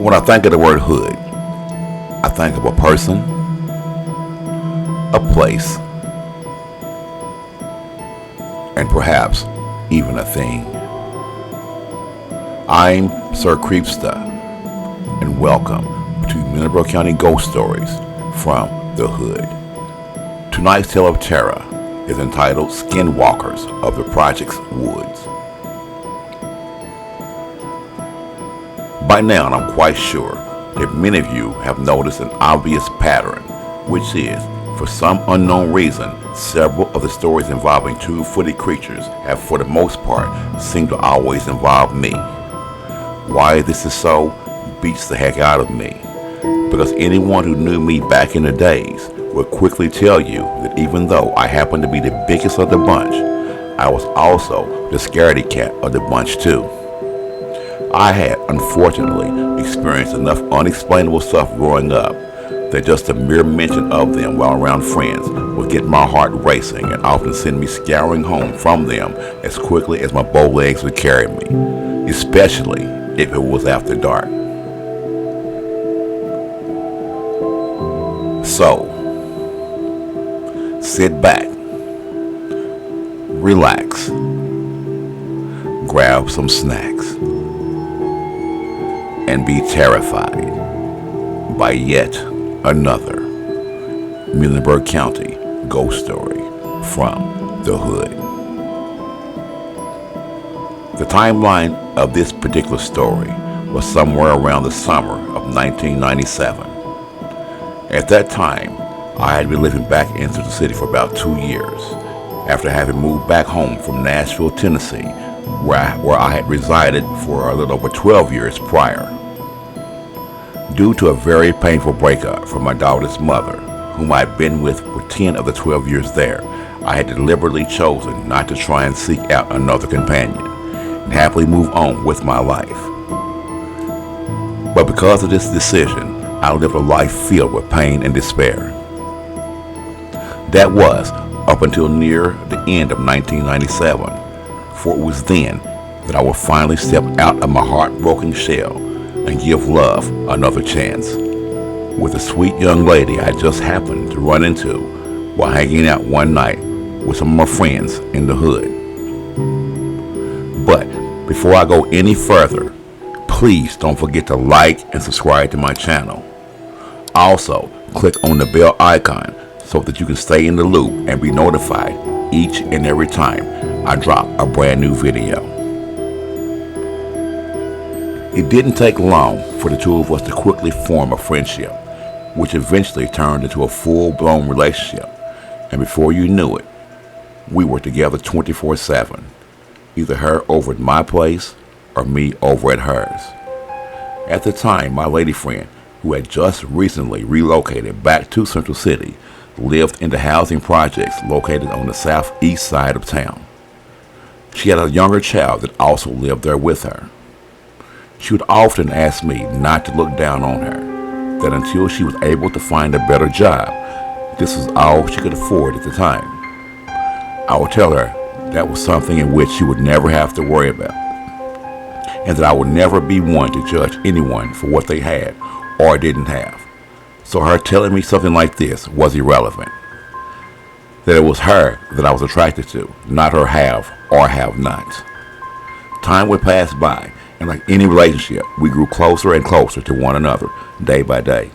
When I think of the word hood, I think of a person, a place, and perhaps even a thing. I'm Sir Creepsta, and welcome to Muhlenberg County Ghost Stories from the Hood. Tonight's tale of terror is entitled Skinwalkers of the Project's Woods. By now, I'm quite sure that many of you have noticed an obvious pattern, which is, for some unknown reason, several of the stories involving two-footed creatures have, for the most part, seemed to always involve me. Why this is so beats the heck out of me, because anyone who knew me back in the days will quickly tell you that even though I happened to be the biggest of the bunch, I was also the scaredy cat of the bunch too. I had, unfortunately, experienced enough unexplainable stuff growing up that just the mere mention of them while around friends would get my heart racing and often send me scouring home from them as quickly as my bow legs would carry me, especially if it was after dark. So, sit back, relax, grab some snacks, and be terrified by yet another Muhlenberg County ghost story from the Hood. The timeline of this particular story was somewhere around the summer of 1997. At that time, I had been living back into the city for about 2 years after having moved back home from Nashville, Tennessee, where I had resided for a little over 12 years prior. Due to a very painful breakup from my daughter's mother, whom I had been with for 10 of the 12 years there, I had deliberately chosen not to try and seek out another companion and happily move on with my life. But because of this decision, I lived a life filled with pain and despair. That was up until near the end of 1997, for it was then that I would finally step out of my heartbroken shell and give love another chance with a sweet young lady I just happened to run into while hanging out one night with some of my friends in the hood. But before I go any further, please don't forget to like and subscribe to my channel. Also, click on the bell icon so that you can stay in the loop and be notified each and every time I drop a brand new video. It didn't take long for the two of us to quickly form a friendship, which eventually turned into a full-blown relationship, and before you knew it, we were together 24/7, either her over at my place or me over at hers. At the time, my lady friend, who had just recently relocated back to Central City, lived in the housing projects located on the southeast side of town. She had a younger child that also lived there with her. She would often ask me not to look down on her, that until she was able to find a better job, this was all she could afford at the time. I would tell her that was something in which she would never have to worry about, and that I would never be one to judge anyone for what they had or didn't have. So her telling me something like this was irrelevant. That it was her that I was attracted to, not her have or have nots. Time would pass by, and like any relationship, we grew closer and closer to one another day by day.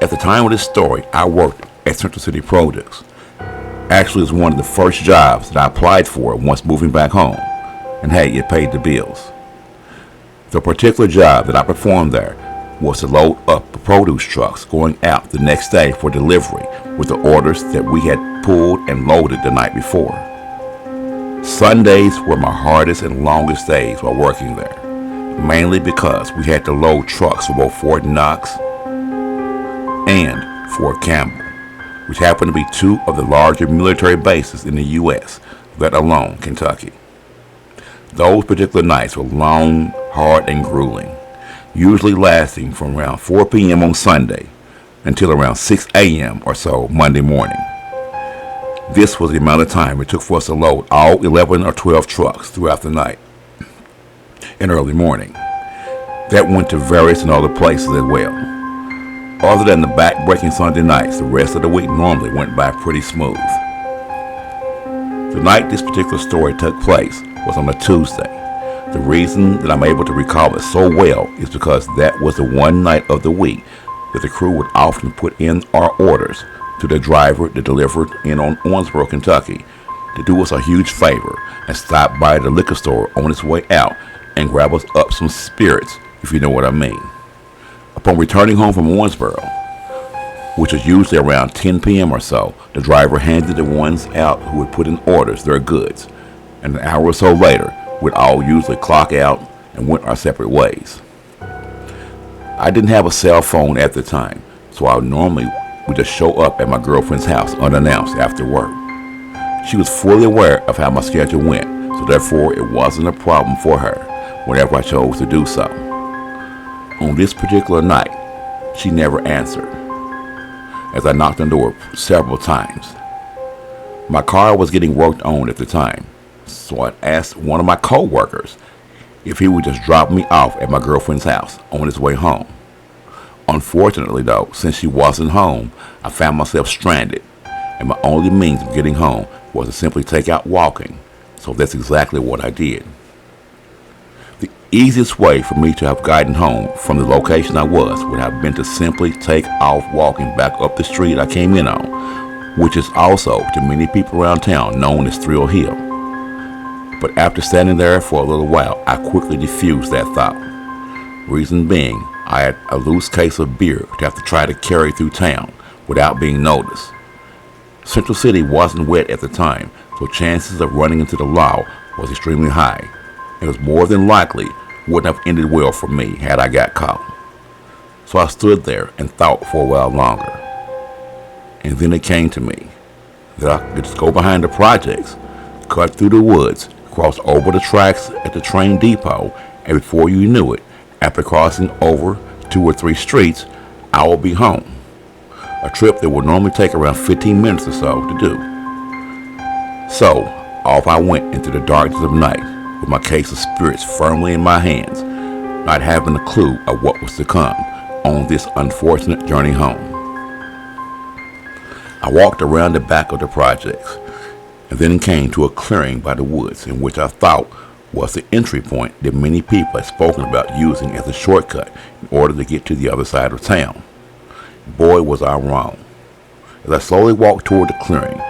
At the time of this story, I worked at Central City Produce. Actually, it was one of the first jobs that I applied for once moving back home, and hey, it paid the bills. The particular job that I performed there was to load up the produce trucks going out the next day for delivery with the orders that we had pulled and loaded the night before. Sundays were my hardest and longest days while working there, mainly because we had to load trucks for both Fort Knox and Fort Campbell, which happened to be two of the larger military bases in the U.S., let alone Kentucky. Those particular nights were long, hard, and grueling, usually lasting from around 4 p.m. on Sunday until around 6 a.m. or so Monday morning. This was the amount of time it took for us to load all 11 or 12 trucks throughout the night and early morning. That went to various and other places as well. Other than the back-breaking Sunday nights, the rest of the week normally went by pretty smooth. The night this particular story took place was on a Tuesday. The reason that I'm able to recall it so well is because that was the one night of the week that the crew would often put in our orders to the driver that delivered in on Owensboro, Kentucky, to do us a huge favor and stop by the liquor store on its way out and grab us up some spirits, if you know what I mean. Upon returning home from Owensboro, which was usually around 10 p.m. or so, the driver handed the ones out who would put in orders their goods, and an hour or so later, we'd all usually clock out and went our separate ways. I didn't have a cell phone at the time, so I normally would just show up at my girlfriend's house unannounced after work. She was fully aware of how my schedule went, so therefore it wasn't a problem for her whenever I chose to do so. On this particular night, she never answered, as I knocked on the door several times. My car was getting worked on at the time, so I asked one of my co-workers if he would just drop me off at my girlfriend's house on his way home. Unfortunately though, since she wasn't home, I found myself stranded, and my only means of getting home was to simply take out walking, so that's exactly what I did. The easiest way for me to have gotten home from the location I was would have been to simply take off walking back up the street I came in on, which is also to many people around town known as Thrill Hill. But after standing there for a little while, I quickly diffused that thought. Reason being, I had a loose case of beer to have to try to carry through town without being noticed. Central City wasn't wet at the time, so chances of running into the law was extremely high. It was more than likely wouldn't have ended well for me had I got caught. So I stood there and thought for a while longer. And then it came to me that I could just go behind the projects, cut through the woods, cross over the tracks at the train depot, and before you knew it, after crossing over 2 or 3 streets, I will be home. A trip that would normally take around 15 minutes or so to do. So, off I went into the darkness of night, with my case of spirits firmly in my hands, not having a clue of what was to come on this unfortunate journey home. I walked around the back of the projects, and then came to a clearing by the woods in which I thought was the entry point that many people had spoken about using as a shortcut in order to get to the other side of town. Boy, was I wrong. As I slowly walked toward the clearing,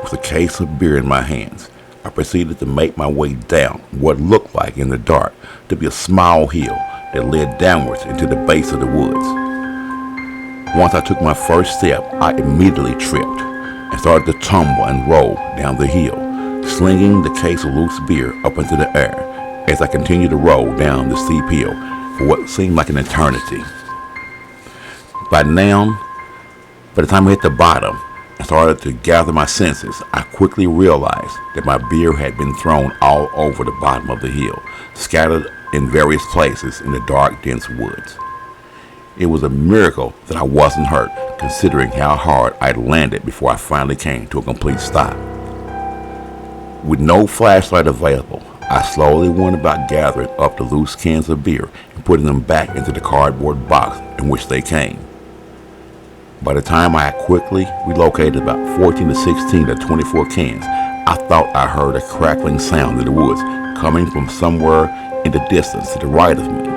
with a case of beer in my hands, I proceeded to make my way down what looked like in the dark to be a small hill that led downwards into the base of the woods. Once I took my first step, I immediately tripped and started to tumble and roll down the hill, slinging the case of loose beer up into the air as I continued to roll down the steep hill for what seemed like an eternity. By the time I hit the bottom and started to gather my senses, I quickly realized that my beer had been thrown all over the bottom of the hill, scattered in various places in the dark, dense woods. It was a miracle that I wasn't hurt, considering how hard I'd landed before I finally came to a complete stop. With no flashlight available, I slowly went about gathering up the loose cans of beer and putting them back into the cardboard box in which they came. By the time I had quickly relocated about 14 to 16 to 24 cans, I thought I heard a crackling sound in the woods coming from somewhere in the distance to the right of me.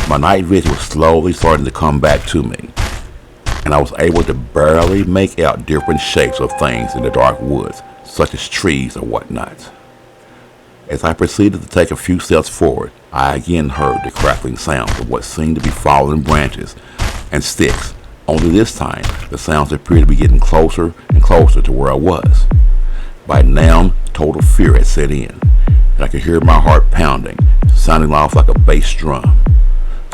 My night vision was slowly starting to come back to me, and I was able to barely make out different shapes of things in the dark woods, such as trees or whatnot. As I proceeded to take a few steps forward, I again heard the crackling sounds of what seemed to be falling branches and sticks. Only this time, the sounds appeared to be getting closer and closer to where I was. By now, total fear had set in, and I could hear my heart pounding, sounding off like a bass drum.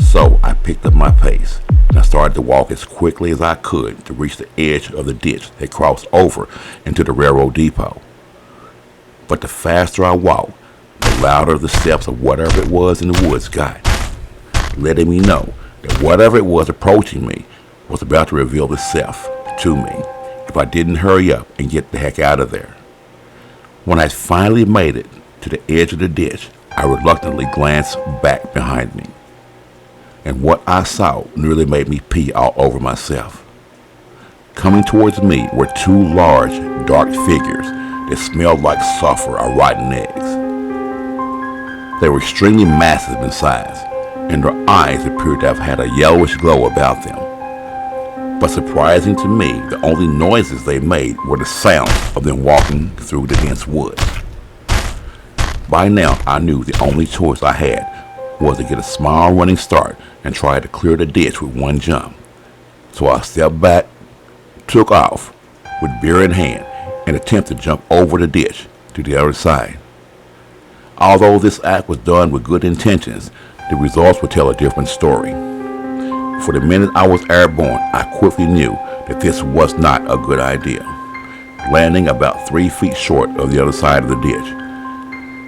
So I picked up my pace, and I started to walk as quickly as I could to reach the edge of the ditch that crossed over into the railroad depot. But the faster I walked, the louder the steps of whatever it was in the woods got, letting me know that whatever it was approaching me was about to reveal itself to me if I didn't hurry up and get the heck out of there. When I finally made it to the edge of the ditch, I reluctantly glanced back behind me, and what I saw nearly made me pee all over myself. Coming towards me were two large, dark figures that smelled like sulfur or rotten eggs. They were extremely massive in size, and their eyes appeared to have had a yellowish glow about them. But surprising to me, the only noises they made were the sound of them walking through the dense woods. By now, I knew the only choice I had was to get a small running start and try to clear the ditch with one jump. So I stepped back, took off with beer in hand, and attempted to jump over the ditch to the other side. Although this act was done with good intentions, the results would tell a different story. For the minute I was airborne, I quickly knew that this was not a good idea, landing about 3 feet short of the other side of the ditch.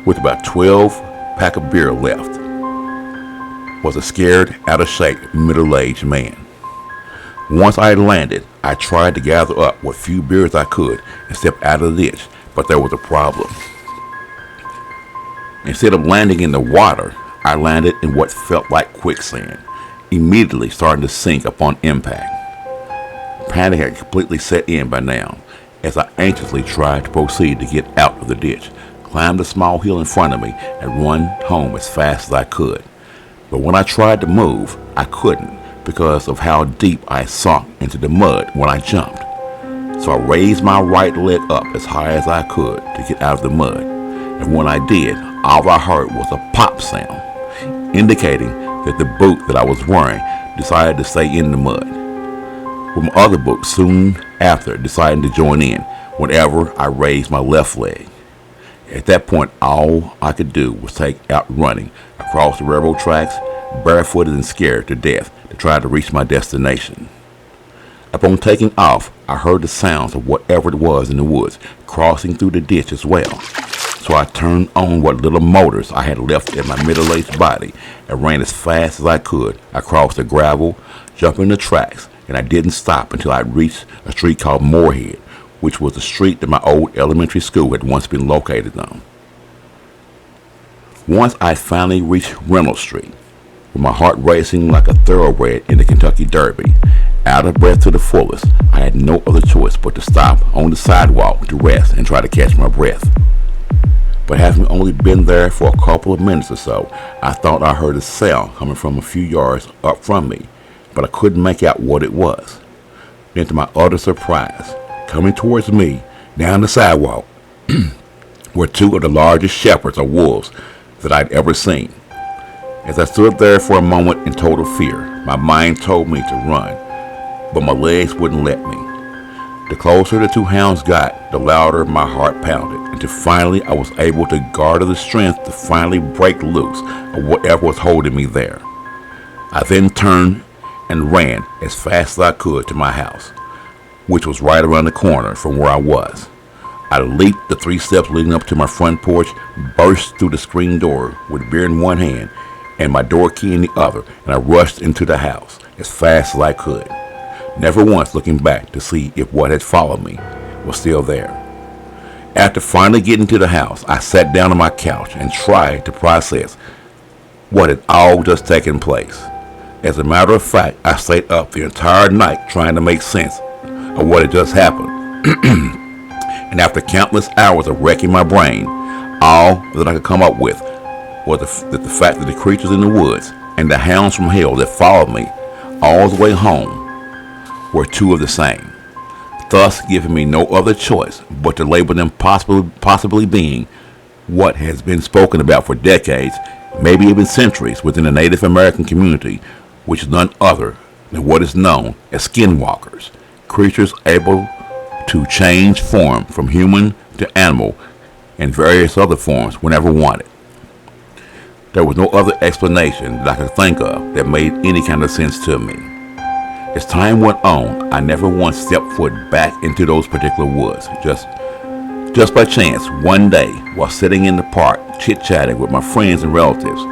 With about 12 pack of beer left, was a scared, out-of-shape, middle-aged man. Once I had landed, I tried to gather up what few beers I could and step out of the ditch, but there was a problem. Instead of landing in the water, I landed in what felt like quicksand, immediately starting to sink upon impact. Panic had completely set in by now, as I anxiously tried to proceed to get out of the ditch, climb the small hill in front of me, and run home as fast as I could. But when I tried to move, I couldn't because of how deep I sunk into the mud when I jumped. So I raised my right leg up as high as I could to get out of the mud, and when I did, all I heard was a pop sound, indicating that the boot that I was wearing decided to stay in the mud, with my other boot soon after deciding to join in whenever I raised my left leg. At that point, all I could do was take out running across the railroad tracks, barefooted and scared to death, to try to reach my destination. Upon taking off, I heard the sounds of whatever it was in the woods crossing through the ditch as well. So I turned on what little motors I had left in my middle-aged body and ran as fast as I could across the gravel, jumping the tracks, and I didn't stop until I reached a street called Moorhead, which was the street that my old elementary school had once been located on. Once I finally reached Reynolds Street, with my heart racing like a thoroughbred in the Kentucky Derby, out of breath to the fullest, I had no other choice but to stop on the sidewalk to rest and try to catch my breath. But having only been there for a couple of minutes or so, I thought I heard a sound coming from a few yards up from me, but I couldn't make out what it was. Then to my utter surprise, coming towards me down the sidewalk were two of the largest shepherds or wolves that I'd ever seen. As I stood there for a moment in total fear, my mind told me to run, but my legs wouldn't let me. The closer the two hounds got, the louder my heart pounded, until finally I was able to garner the strength to finally break loose of whatever was holding me there. I then turned and ran as fast as I could to my house, which was right around the corner from where I was. I leaped the 3 steps leading up to my front porch, burst through the screen door with beer in one hand and my door key in the other, and I rushed into the house as fast as I could, never once looking back to see if what had followed me was still there. After finally getting to the house, I sat down on my couch and tried to process what had all just taken place. As a matter of fact, I stayed up the entire night trying to make sense of what had just happened. And after countless hours of wrecking my brain, all that I could come up with was the fact that the creatures in the woods and the hounds from hell that followed me all the way home were two of the same, thus giving me no other choice but to label them possibly being what has been spoken about for decades, maybe even centuries, within the Native American community, which is none other than what is known as Skinwalkers, creatures able to change form from human to animal and various other forms whenever wanted. There was no other explanation that I could think of that made any kind of sense to me. As time went on, I never once stepped foot back into those particular woods. Just by chance, one day, while sitting in the park chit-chatting with my friends and relatives,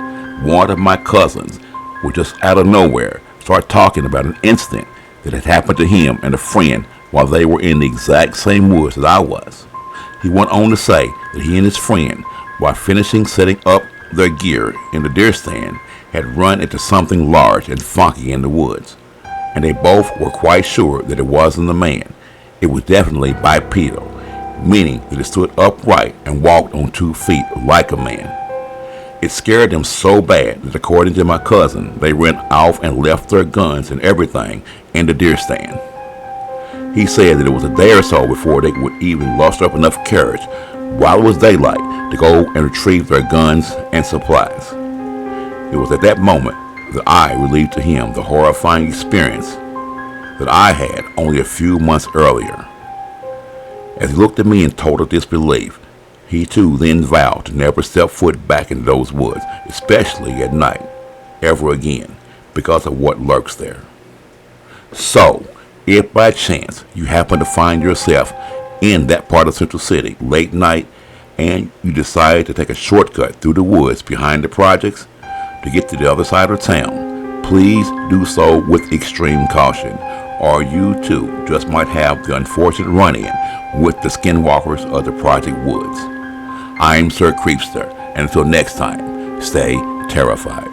one of my cousins would just out of nowhere start talking about an incident that had happened to him and a friend while they were in the exact same woods as I was. He went on to say that he and his friend, while finishing setting up their gear in the deer stand had run into something large and funky in the woods, and they both were quite sure that it wasn't a man. It was definitely bipedal, meaning that it stood upright and walked on 2 feet like a man. It scared them so bad that, according to my cousin, they ran off and left their guns and everything in the deer stand. He said that it was a day or so before they would even muster up enough courage, while it was daylight, to go and retrieve their guns and supplies. It was at that moment that I relieved to him the horrifying experience that I had only a few months earlier. As he looked at me in total disbelief, he too then vowed to never step foot back in those woods, especially at night, ever again, because of what lurks there. So, if by chance you happen to find yourself in that part of Central City late night and you decide to take a shortcut through the woods behind the projects to get to the other side of town, please do so with extreme caution, or you too just might have the unfortunate run-in with the Skinwalkers of the Project Woods. I'm Sir Creepsta, and until next time, stay terrified.